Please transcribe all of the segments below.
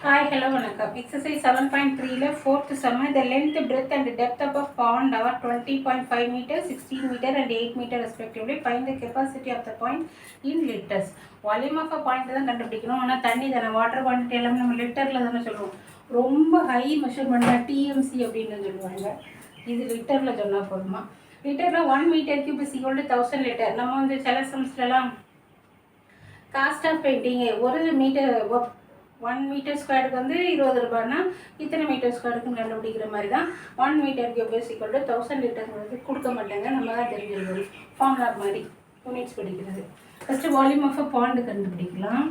Hi, hello, vanakkam. Exercise 7.3 fourth sum. The length, breadth and depth of a pond are 20.5 meters, 16 meter and 8 meter respectively. Find the capacity of the point in liters. Volume of a point தான் கண்டுபிடிக்கணும். ஆனால் தண்ணி தானே, water quantity எல்லாமே நம்ம லிட்டரில் தானே சொல்லுவோம். ரொம்ப ஹை மெஷர்மெண்ட்னா டிஎம்சி அப்படின்னு சொல்லுவாங்க. இது லிட்டரில் சொன்னால் போதுமா? லிட்டரில் 1 metre cube is equal to 1000 litre. நம்ம வந்து சில சம்ஸ்லாம் காஸ்ட் ஆஃப் பெயிண்டிங் ஒரு மீட்டர் 1 மீட்டர் ஸ்கொயருக்கு வந்து 20 ரூபாய்னா இத்தனை மீட்டர் ஸ்கொயருக்குன்னு கண்டுபிடிக்கிற மாதிரி தான் 1 metre cube is equal to 1000 லிட்டர்ங்கிறது கொடுக்க மாட்டாங்க. நம்ம தான் தெரிஞ்சிருக்கணும் ஃபார்முலா மாதிரி யூனிட்ஸ் படிக்கிறது. First volume of a pond கண்டுபிடிக்கலாம்.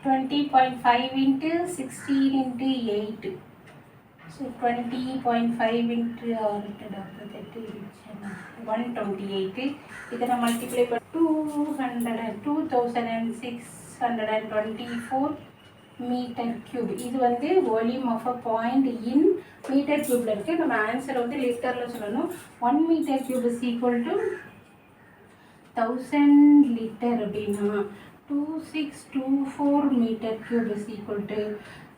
$20.5 into 16 into 8. So 20.5 into 128. இதனை மல்டிப்ளை பண்ண 2624 மீட்டர் கியூப். இது வந்து volume of a point in metre கியூப்ல இருக்கு. நம்ம ஆன்சர் வந்து லிட்டர்ல சொல்லணும். 1 metre cube is equal to 1000 litre அப்படின்னா 2624 metre cube is equal to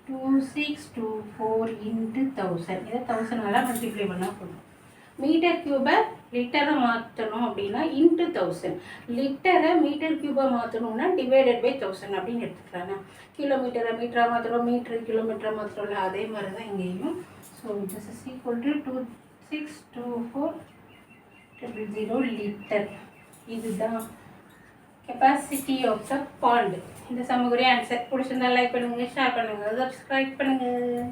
2624 into 1000. இதை 1000 மல்டிப்ளை பண்ணால் போதும். மீட்டர் கியூபை லிட்டரை மாற்றணும் அப்படின்னா இன்ட்டு 1000. லிட்டரை மீட்டர் கியூபை மாற்றணும்னா டிவைடட் பை 1000 அப்படின்னு எடுத்துக்கிறாங்க. கிலோமீட்டரை மீட்டராக மாற்றுறோம், மீட்டர் கிலோமீட்டராக மாற்றுறோம்ல, அதே மாதிரி தான் இங்கேயும். So this is equal to 262400 litre. இதுதான் கெப்பாசிட்டி ஆஃப் த பாண்ட். இந்த சமக்குரிய ஆன்சர் பிடிச்சிருந்தா லைக் பண்ணுங்கள், ஷேர் பண்ணுங்கள், சப்ஸ்கிரைப் பண்ணுங்கள்.